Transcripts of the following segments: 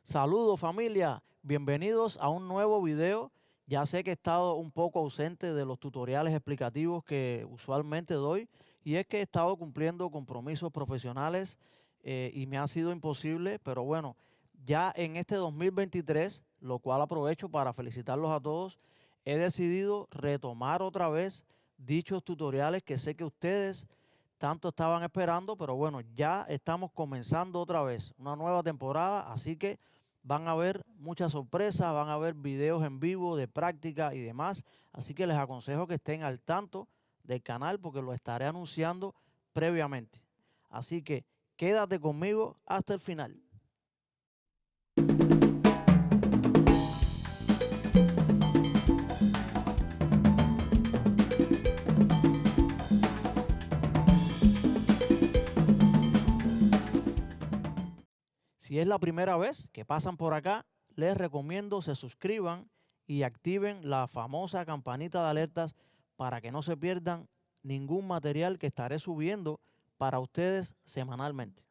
Saludos familia, bienvenidos a un nuevo video. Ya sé que he estado un poco ausente de los tutoriales explicativos que usualmente doy y es que he estado cumpliendo compromisos profesionales y me ha sido imposible, pero bueno, ya en este 2023, lo cual aprovecho para felicitarlos a todos, he decidido retomar otra vez dichos tutoriales que sé que ustedes tanto estaban esperando, pero bueno, ya estamos comenzando otra vez una nueva temporada, así que van a haber muchas sorpresas, van a haber videos en vivo de práctica y demás. Así que les aconsejo que estén al tanto del canal porque lo estaré anunciando previamente. Así que quédate conmigo hasta el final. Si es la primera vez que pasan por acá, les recomiendo se suscriban y activen la famosa campanita de alertas para que no se pierdan ningún material que estaré subiendo para ustedes semanalmente.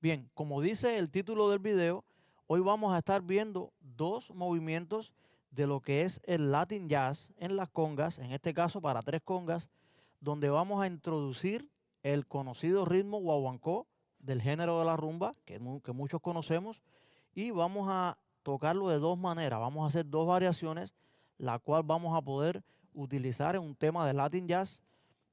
Bien, como dice el título del video, hoy vamos a estar viendo dos movimientos de lo que es el Latin Jazz en las congas, en este caso para tres congas, donde vamos a introducir el conocido ritmo guaguancó del género de la rumba, que muchos conocemos, y vamos a tocarlo de dos maneras. Vamos a hacer dos variaciones, la cual vamos a poder utilizar en un tema de Latin Jazz,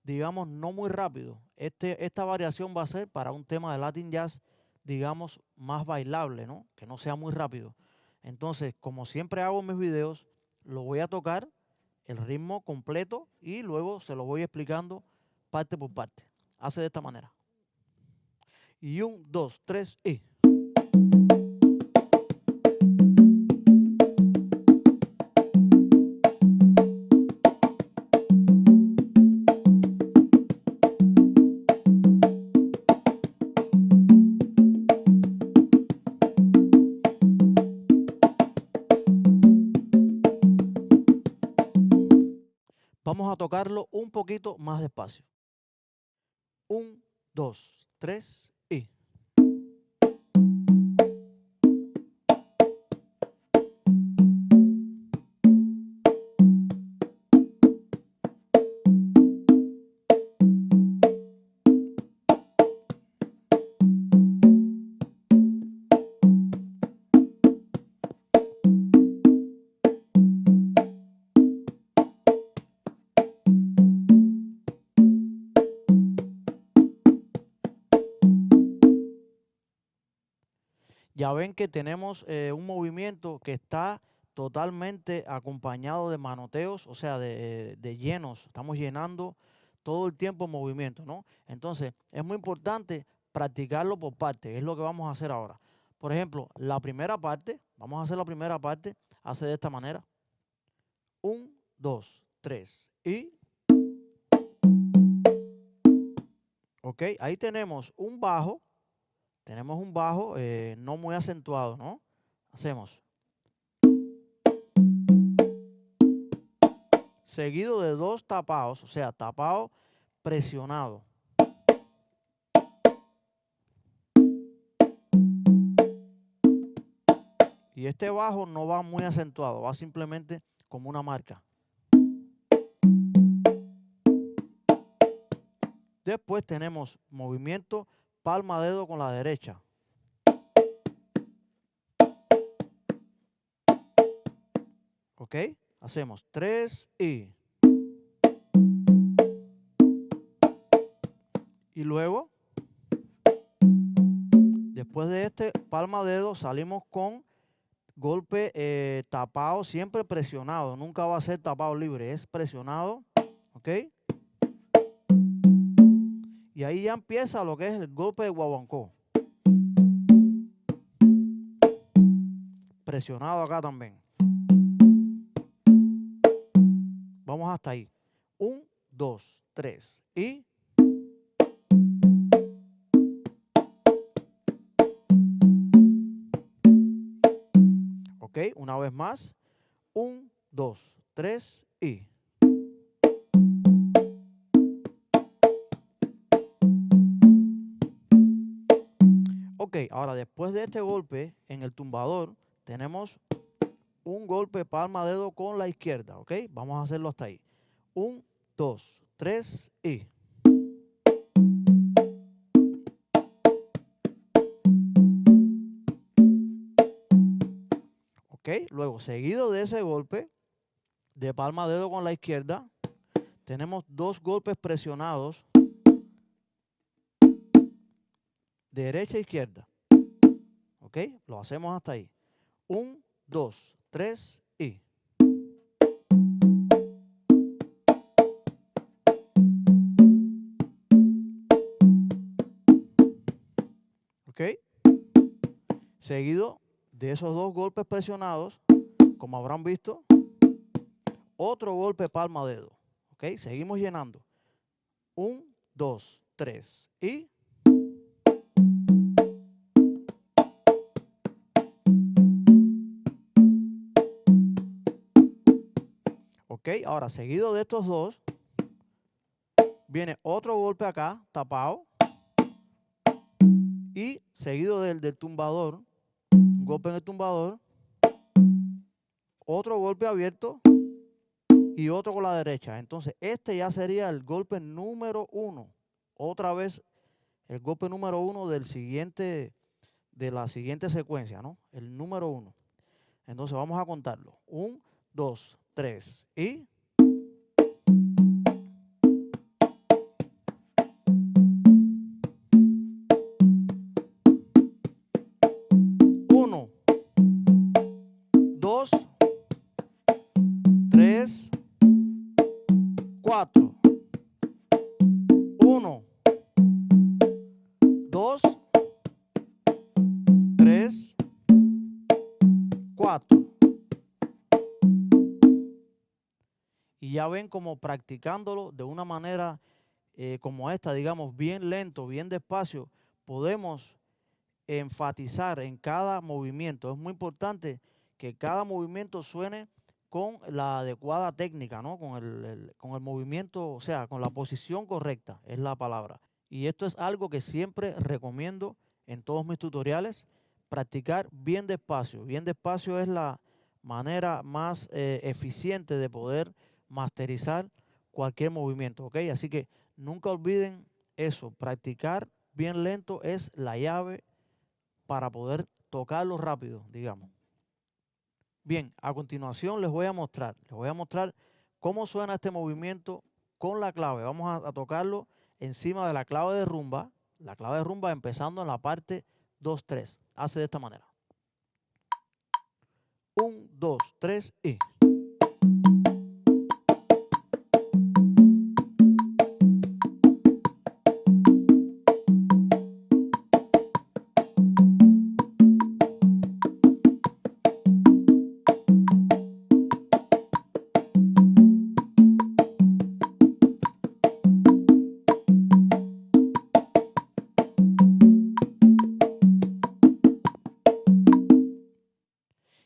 digamos, no muy rápido. Esta variación va a ser para un tema de Latin Jazz, digamos, más bailable, ¿no? Que no sea muy rápido. Entonces, como siempre hago en mis videos, lo voy a tocar el ritmo completo y luego se lo voy explicando parte por parte. Hace de esta manera. Y 1, 2, 3 y... Vamos a tocarlo un poquito más despacio. 1, 2, 3 y... Ya ven que tenemos un movimiento que está totalmente acompañado de manoteos, o sea, de llenos. Estamos llenando todo el tiempo movimiento, ¿no? Entonces, es muy importante practicarlo por partes, que es lo que vamos a hacer ahora. Por ejemplo, la primera parte, vamos a hacer la primera parte, hace de esta manera. 1, 2, 3 y... Ok, ahí tenemos un bajo no muy acentuado, ¿no? Hacemos. Seguido de dos tapados, o sea, tapado presionado. Y este bajo no va muy acentuado, va simplemente como una marca. Después tenemos movimiento palma-dedo con la derecha. ¿Ok? Hacemos 3 y... Y luego, después de este palma-dedo, salimos con golpe tapado, siempre presionado. Nunca va a ser tapado libre, es presionado. ¿Ok? Y ahí ya empieza lo que es el golpe de guaguancó. Presionado acá también. Vamos hasta ahí. 1, 2, 3 y... Ok, una vez más. 1, 2, 3 y... Ok, ahora después de este golpe en el tumbador, tenemos un golpe palma dedo con la izquierda, ¿ok? Vamos a hacerlo hasta ahí. 1, 2, 3 y... Ok, luego seguido de ese golpe de palma dedo con la izquierda, tenemos 2 golpes presionados, derecha e izquierda. ¿Ok? Lo hacemos hasta ahí. 1, 2, 3 y... ¿Ok? Seguido de esos 2 golpes presionados, como habrán visto, otro golpe palma dedo. ¿Ok? Seguimos llenando. 1, 2, 3 y... Ok, ahora seguido de estos 2, viene otro golpe acá, tapado. Y seguido del tumbador, un golpe en el tumbador, otro golpe abierto y otro con la derecha. Entonces, este ya sería el golpe número 1. Otra vez, el golpe número 1 de la siguiente secuencia, ¿no? El número 1. Entonces, vamos a contarlo. 1, 2, 3 y... Uno, 2, 3, 4. 1, 2, 3, 4. Y ya ven como practicándolo de una manera como esta, digamos, bien lento, bien despacio, podemos enfatizar en cada movimiento. Es muy importante que cada movimiento suene con la adecuada técnica, ¿no? Con el movimiento, o sea, con la posición correcta, es la palabra. Y esto es algo que siempre recomiendo en todos mis tutoriales, practicar bien despacio. Bien despacio es la manera más eficiente de poder masterizar cualquier movimiento, ¿ok? Así que nunca olviden eso, practicar bien lento es la llave para poder tocarlo rápido, digamos. Bien, a continuación les voy a mostrar cómo suena este movimiento con la clave. Vamos a tocarlo encima de la clave de rumba empezando en la parte 2-3. Hace de esta manera. 1, 2, 3 y...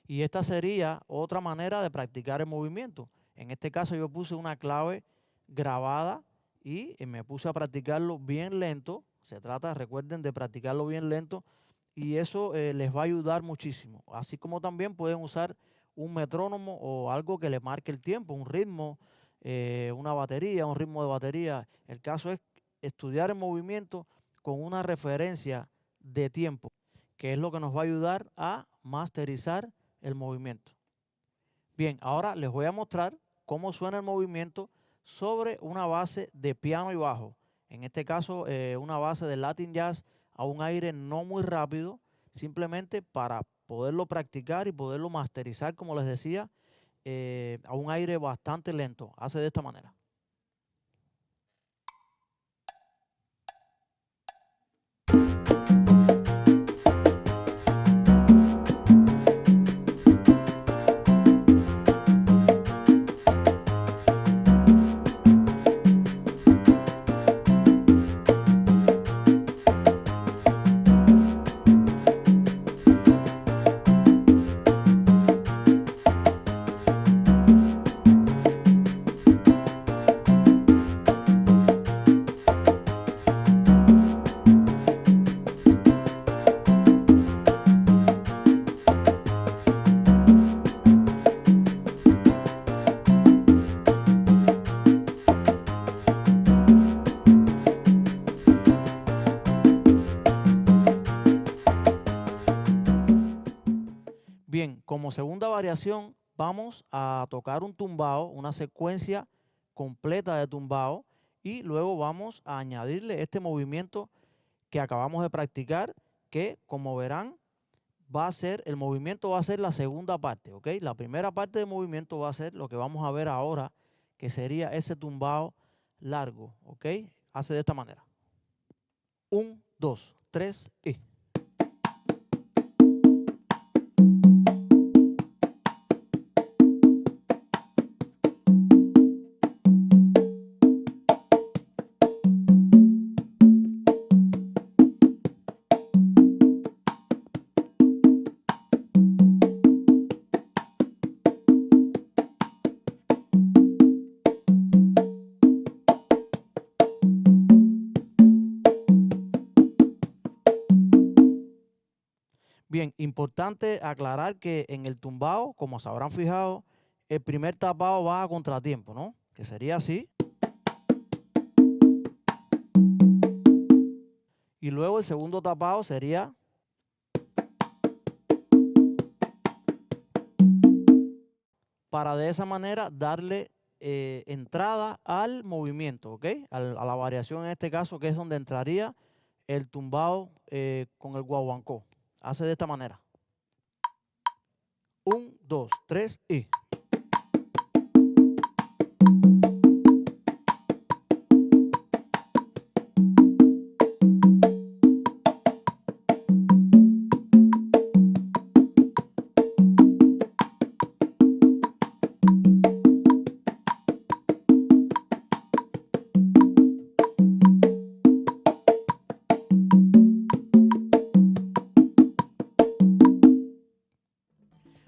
Y esta sería otra manera de practicar el movimiento. En este caso yo puse una clave grabada y me puse a practicarlo bien lento. Se trata, recuerden, de practicarlo bien lento y eso les va a ayudar muchísimo. Así como también pueden usar un metrónomo o algo que le marque el tiempo, un ritmo, una batería, un ritmo de batería. El caso es estudiar el movimiento con una referencia de tiempo, que es lo que nos va a ayudar a masterizar el movimiento. Bien, ahora les voy a mostrar cómo suena el movimiento sobre una base de piano y bajo. En este caso, una base de Latin Jazz a un aire no muy rápido, simplemente para poderlo practicar y poderlo masterizar, como les decía, a un aire bastante lento. Hace de esta manera. Bien, como segunda variación vamos a tocar un tumbao, una secuencia completa de tumbao y luego vamos a añadirle este movimiento que acabamos de practicar, que como verán el movimiento va a ser la segunda parte, ¿ok? La primera parte del movimiento va a ser lo que vamos a ver ahora, que sería ese tumbao largo, ¿ok? Hace de esta manera. 1, 2, 3 y... Bien, importante aclarar que en el tumbao, como se habrán fijado, el primer tapado va a contratiempo, ¿no? Que sería así. Y luego el segundo tapado sería... para de esa manera darle entrada al movimiento, ¿ok? A la variación en este caso, que es donde entraría el tumbao con el guaguancó. Hace de esta manera. 1, 2, 3 y...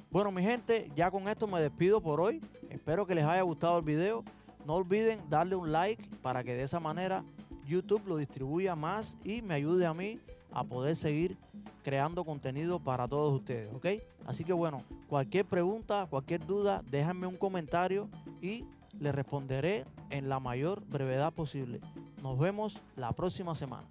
Bueno, mi gente, ya con esto me despido por hoy. Espero que les haya gustado el video. No olviden darle un like para que de esa manera YouTube lo distribuya más y me ayude a mí a poder seguir creando contenido para todos ustedes, ¿ok? Así que bueno, cualquier pregunta, cualquier duda, déjenme un comentario y les responderé en la mayor brevedad posible. Nos vemos la próxima semana.